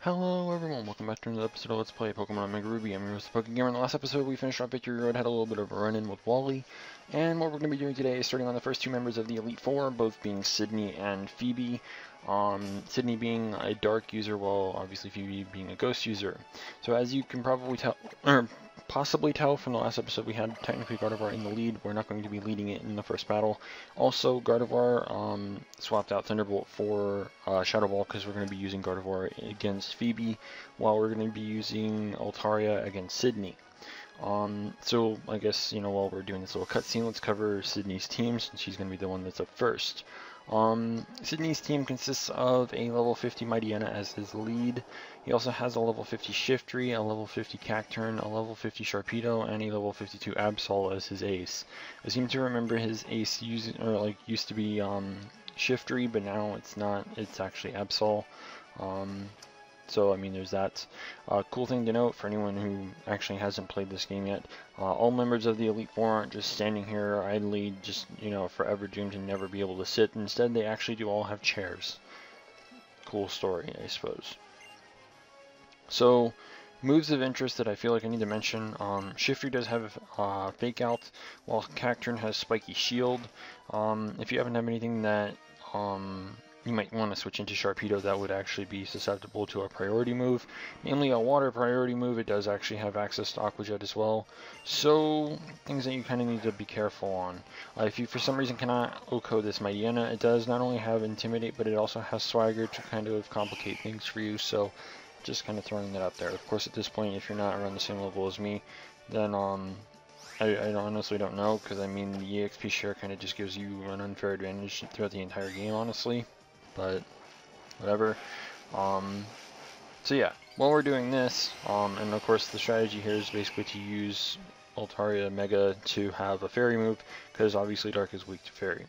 Hello everyone, welcome back to another episode of Let's Play Pokemon Omega Ruby. I'm your host, Gamer. In the last episode, we finished off Victory Road, had a little bit of a run-in with Wally, and what we're going to be doing today is starting on the first two members of the Elite Four, both being Sidney and Phoebe. Sidney being a Dark user, while obviously Phoebe being a Ghost user. So as you can probably tell, or possibly tell from the last episode, we had technically Gardevoir in the lead. We're not going to be leading it in the first battle. Also, Gardevoir swapped out Thunderbolt for Shadow Ball because we're going to be using Gardevoir against Phoebe, while we're going to be using Altaria against Sidney. So I guess, while we're doing this little cutscene, let's cover Sidney's team, since she's going to be the one that's up first. Sidney's team consists of a level 50 Mightyena as his lead. He also has a level 50 Shiftry, a level 50 Cacturn, a level 50 Sharpedo, and a level 52 Absol as his ace. I seem to remember his ace used to be Shiftry, but now it's not. It's actually Absol. So, I mean, there's that. Cool thing to note for anyone who actually hasn't played this game yet, all members of the Elite Four aren't just standing here idly, just, forever doomed to never be able to sit. Instead, they actually do all have chairs. Cool story, I suppose. So, moves of interest that I feel like I need to mention. Shiftry does have Fake Out, while Cacturn has Spiky Shield. If you haven't have anything that you might want to switch into Sharpedo, that would actually be susceptible to a priority move, namely a water priority move. It does actually have access to Aqua Jet as well, so things that you kind of need to be careful on. If you for some reason cannot OHKO this Mightyena, it does not only have Intimidate, but it also has Swagger to kind of complicate things for you, so just kind of throwing that out there. Of course, at this point, if you're not around the same level as me, then I honestly don't know, because I mean the EXP share kind of just gives you an unfair advantage throughout the entire game, honestly. But whatever. So yeah, while we're doing this, and of course the strategy here is basically to use Altaria Mega to have a Fairy move, because obviously Dark is weak to Fairy.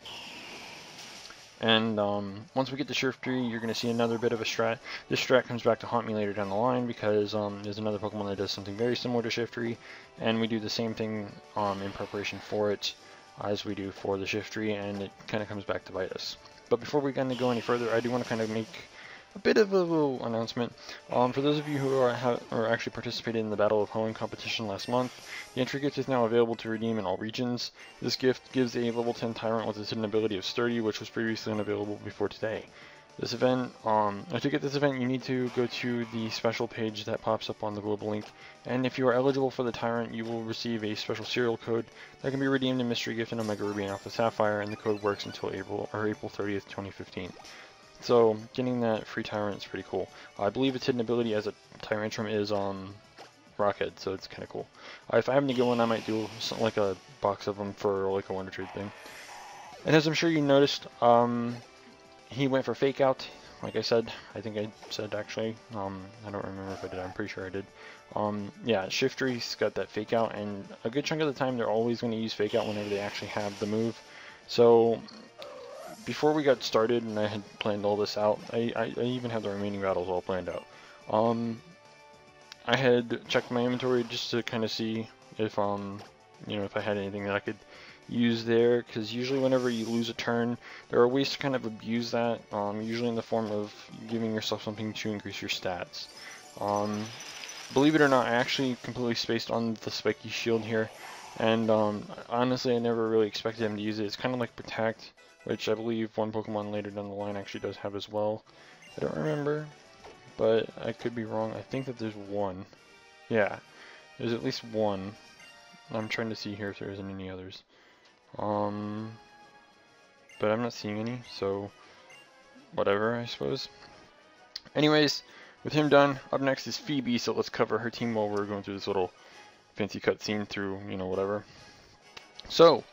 And once we get to Shiftry, you're going to see another bit of a strat. This strat comes back to haunt me later down the line, because there's another Pokemon that does something very similar to Shiftry, and we do the same thing in preparation for it as we do for the Shiftry, and it kind of comes back to bite us. But before we go any further, I do want to kind of make a bit of a little announcement. For those of you who are actually participated in the Battle of Hoenn competition last month, the entry gift is now available to redeem in all regions. This gift gives a level 10 Tyrant with its hidden ability of Sturdy, which was previously unavailable before today. This event, to get this event, you need to go to the special page that pops up on the global link, and if you are eligible for the Tyrant, you will receive a special serial code that can be redeemed in Mystery Gift in Omega Ruby and Alpha Sapphire, and the code works until April 30th, 2015. So, getting that free Tyrant is pretty cool. I believe its hidden ability as a Tyrantrum is Rockhead, so it's kind of cool. If I happen to get one, I might do something like a box of them for like a Wonder Trade thing. And as I'm sure you noticed, he went for Fake Out, like I said. I think I said, actually. I don't remember if I did. I'm pretty sure I did. Yeah, Shiftry's got that Fake Out, and a good chunk of the time they're always going to use Fake Out whenever they actually have the move. So, before we got started and I had planned all this out, I even had the remaining battles all planned out. I had checked my inventory just to kind of see if, if I had anything that I could use there, because usually whenever you lose a turn, there are ways to kind of abuse that, usually in the form of giving yourself something to increase your stats. Believe it or not, I actually completely spaced on the Spiky Shield here, and honestly I never really expected him to use it. It's kind of like Protect, which I believe one Pokemon later down the line actually does have as well. I don't remember, but I could be wrong. I think that there's one. Yeah, there's at least one. I'm trying to see here if there isn't any others. But I'm not seeing any, so whatever, I suppose. Anyways, with him done, up next is Phoebe, so let's cover her team while we're going through this little fancy cutscene through, whatever. So,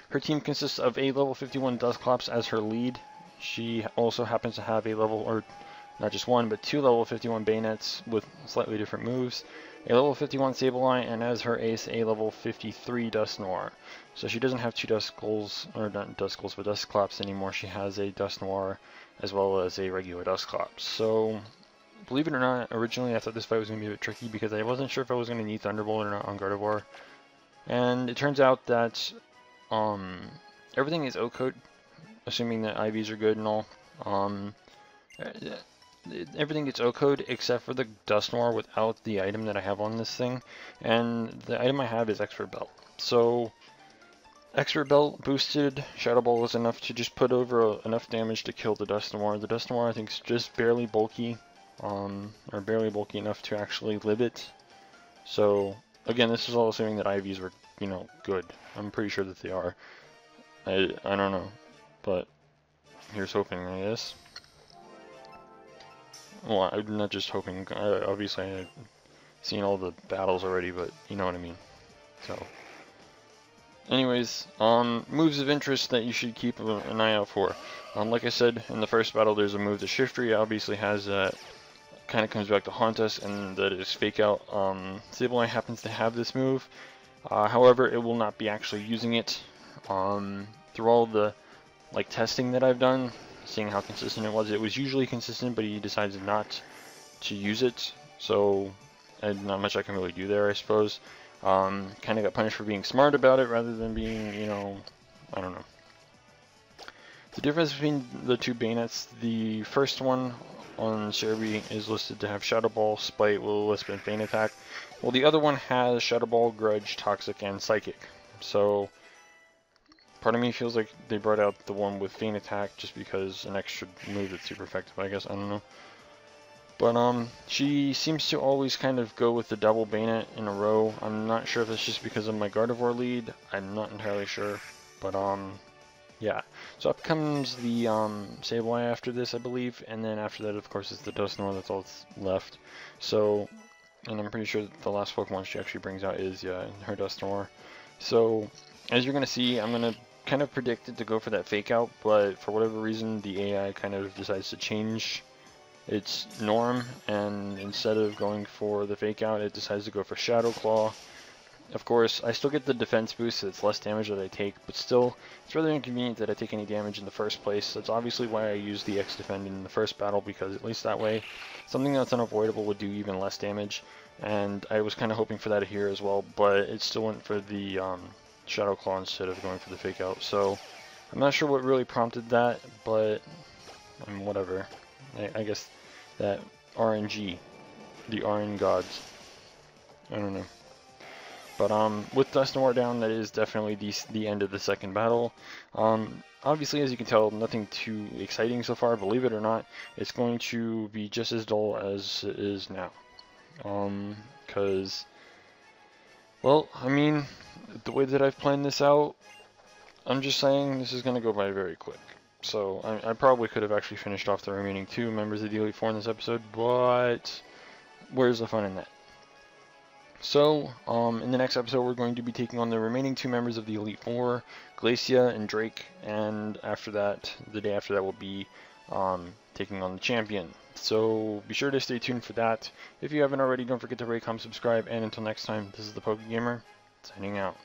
her team consists of a level 51 Dusclops as her lead. She also happens to have a level, or not just one, but two level 51 Bayonets with slightly different moves, a level 51 Sableye, and as her ace, a level 53 Dusknoir. So she doesn't have two Duskulls, or not Duskulls, but Dusclops anymore. She has a Dusknoir as well as a regular Dusclops. So, believe it or not, originally I thought this fight was going to be a bit tricky because I wasn't sure if I was going to need Thunderbolt or not on Gardevoir. And it turns out that everything is OHKO'd, assuming that IVs are good and all. everything gets O-code except for the Dust Noir without the item that I have on this thing, and the item I have is Expert Belt. So Expert Belt boosted Shadow Ball was enough to just put over enough damage to kill the Dust Noir. The Dust Noir I think is just barely bulky, or barely bulky enough to actually live it. So again, this is all assuming that IVs were, you know, good. I'm pretty sure that they are. I don't know, but here's hoping, I guess. Well, I'm not just hoping. Obviously, I've seen all the battles already, but you know what I mean. So, anyways, moves of interest that you should keep an eye out for. Like I said, in the first battle, there's a move that Shiftry obviously has that kind of comes back to haunt us, and that is Fake Out. Sableye happens to have this move. However, it will not be actually using it. Through all the testing that I've done, seeing how consistent it was usually consistent, but he decided not to use it, so not much I can really do there, I suppose. Kind of got punished for being smart about it rather than being, you know, I don't know. The difference between the two bayonets, the first one on Cerebi is listed to have Shadow Ball, Spite, Will-O-Wisp, and Feint Attack, while the other one has Shadow Ball, Grudge, Toxic, and Psychic. So part of me feels like they brought out the one with Feint Attack just because an extra move that's super effective, I guess, I don't know. But she seems to always kind of go with the double bayonet in a row. I'm not sure if it's just because of my Gardevoir lead, I'm not entirely sure. But yeah. So up comes the Sableye after this, I believe, and then after that, of course, is the Dusknoir. That's all that's left. So, and I'm pretty sure that the last Pokemon she actually brings out is, yeah, her Dusknoir. So, as you're going to see, I'm going to kind of predict it to go for that Fake Out, but for whatever reason, the AI kind of decides to change its norm, and instead of going for the Fake Out, it decides to go for Shadow Claw. Of course, I still get the defense boost, so it's less damage that I take, but still, it's rather inconvenient that I take any damage in the first place. That's obviously why I used the X-Defend in the first battle, because at least that way, something that's unavoidable would do even less damage, and I was kind of hoping for that here as well, but it still went for the Shadow Claw instead of going for the Fake Out. So I'm not sure what really prompted that, but whatever. I guess that RNG, the RN gods. I don't know. But with Dusknoir down, that is definitely the end of the second battle. Obviously, as you can tell, nothing too exciting so far. Believe it or not, it's going to be just as dull as it is now. Because, well, I mean, the way that I've planned this out, I'm just saying this is going to go by very quick. So I probably could have actually finished off the remaining 2 members of the Elite Four in this episode, but where's the fun in that? So, in the next episode, we're going to be taking on the remaining 2 members of the Elite Four, Glacia and Drake, and after that, the day after that, we'll be taking on the champion. So, be sure to stay tuned for that. If you haven't already, don't forget to rate, comment, subscribe, and until next time, this is the PokeGamer, signing out.